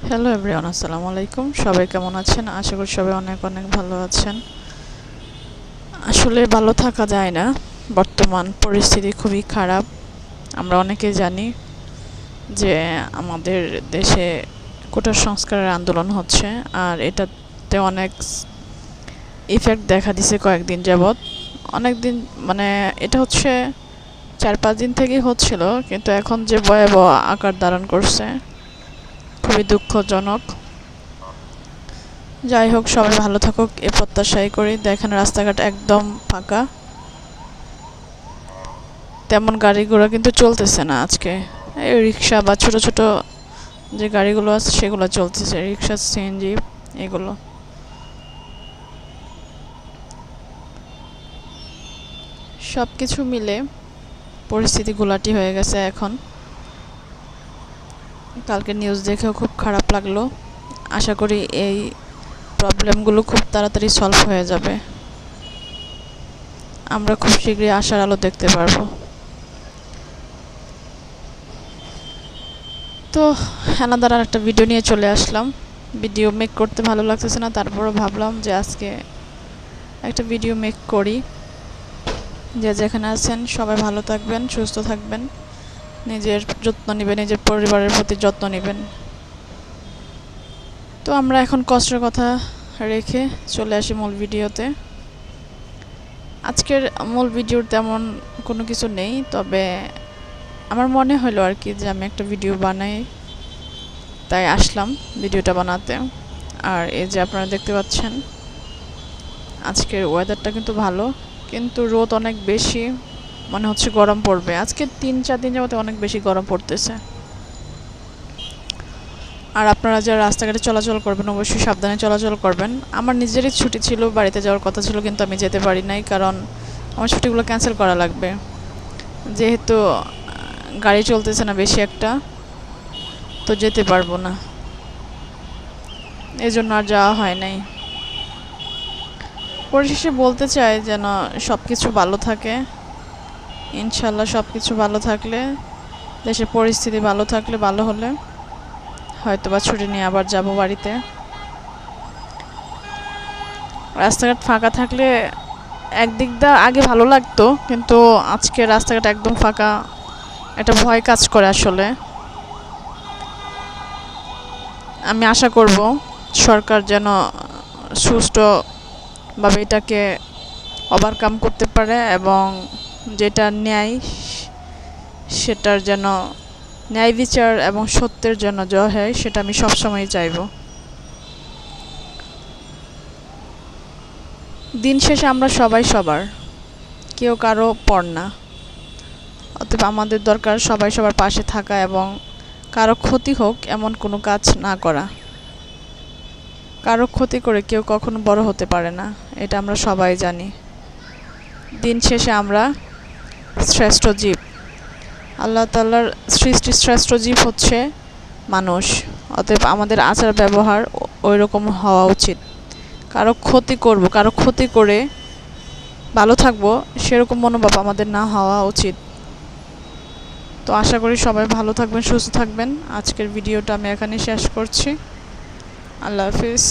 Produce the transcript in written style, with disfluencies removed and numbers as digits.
Hello everyone, আসসালামু আলাইকুম। সবাই কেমন আছেন? আশা করি সবাই অনেক অনেক ভালো আছেন। আসলে ভালো থাকা যায় না, বর্তমান পরিস্থিতি খুবই খারাপ। আমরা অনেকেই জানি যে আমাদের দেশে কোটা সংস্কারের আন্দোলন হচ্ছে, আর এটাতে অনেক ইফেক্ট দেখা দিছে কয়েকদিন যাবৎ। অনেক দিন মানে এটা হচ্ছে 4-5 দিন থেকেই হচ্ছিল, কিন্তু এখন যে ভয়াবহ আকার ধারণ করছে খুবই দুঃখজনক। যাই হোক, সবাই ভালো থাকুক এ প্রত্যাশাই করি। দেখেন রাস্তাঘাট একদম ফাঁকা, তেমন গাড়ি ঘোড়া কিন্তু চলতেছে না আজকে। এই রিক্সা বা ছোট ছোট যে গাড়িগুলো আছে সেগুলো চলতেছে, রিক্সা, সিএনজি, এগুলো। সব কিছু মিলে পরিস্থিতি ঘোলাটে হয়ে গেছে এখন। কালকে নিউজ দেখেও খুব খারাপ লাগলো। আশা করি এই প্রবলেমগুলো খুব তাড়াতাড়ি সলভ হয়ে যাবে, আমরা খুব শীঘ্রই আশার আলো দেখতে পারবো। তো অ্যানাদার আর একটা ভিডিও নিয়ে চলে আসলাম। ভিডিও মেক করতে ভালো লাগতেছে না, তারপরে ভাবলাম যে আজকে একটা ভিডিও মেক করি। যে যেখানে আছেন সবাই ভালো থাকবেন, সুস্থ থাকবেন, নিজের যত্ন নেবেন, নিজের পরিবারের প্রতি যত্ন নেবেন। তো আমরা এখন কষ্টের কথা রেখে চলে আসি মূল ভিডিওতে। আজকের মূল ভিডিওর তেমন কোনো কিছু নেই, তবে আমার মনে হলো আর কি যে আমি একটা ভিডিও বানাই, তাই আসলাম ভিডিওটা বানাতে। আর এই যে আপনারা দেখতে পাচ্ছেন আজকের ওয়েদারটা কিন্তু ভালো, কিন্তু রোদ অনেক বেশি, মনে হচ্ছে গরম পড়বে। আজকে 3-4 দিন যাবতে অনেক বেশি গরম পড়তেছে। আর আপনারা যারা রাস্তাঘাটে চলাচল করবেন অবশ্যই সাবধানে চলাচল করবেন। আমার নিজেরই ছুটি ছিল, বাড়িতে যাওয়ার কথা ছিল, কিন্তু আমি যেতে পারি নাই, কারণ আমার ছুটিগুলো ক্যান্সেল করা লাগবে। যেহেতু গাড়ি চলতেছে না বেশি একটা, তো যেতে পারবো না, এই জন্য আর যাওয়া হয় নাই। পরিশেষে বলতে চাই যেন সব কিছু ভালো থাকে, ইনশাল্লাহ। সব কিছু ভালো থাকলে, দেশের পরিস্থিতি ভালো থাকলে, ভালো হলে হয়তো বা ছুটি নিয়ে আবার যাব বাড়িতে। রাস্তাঘাট ফাঁকা থাকলে একদিক দিয়ে আগে ভালো লাগতো, কিন্তু আজকে রাস্তাঘাট একদম ফাঁকা, একটা ভয় কাজ করে আসলে। আমি আশা করব সরকার যেন সুষ্ঠুভাবে এটাকে ওভারকাম করতে পারে, এবং যেটা ন্যায় সেটার যেন ন্যায় বিচার এবং সত্যের জন্য জয় হয়, সেটা আমি সবসময় চাইব। দিন শেষে আমরা সবাই সবার, কেউ কারো পর না। অতএব আমাদের দরকার সবাই সবার পাশে থাকা এবং কারো ক্ষতি হোক এমন কোনো কাজ না করা। কারো ক্ষতি করে কেউ কখনো বড় হতে পারে না, এটা আমরা সবাই জানি। দিন শেষে আমরা শ্রেষ্ঠ জীব, আল্লাহ তাআলার সৃষ্টি শ্রেষ্ঠ জীব হচ্ছে মানুষ। অতএব আমাদের আচার ব্যবহার ওই রকম হওয়া উচিত। কারো ক্ষতি করে ভালো থাকবো সেরকম মনোভাব আমাদের না হওয়া উচিত। তো আশা করি সবাই ভালো থাকবেন, সুস্থ থাকবেন। আজকের ভিডিওটা আমি এখানে শেষ করছি। আল্লাহ হাফিজ।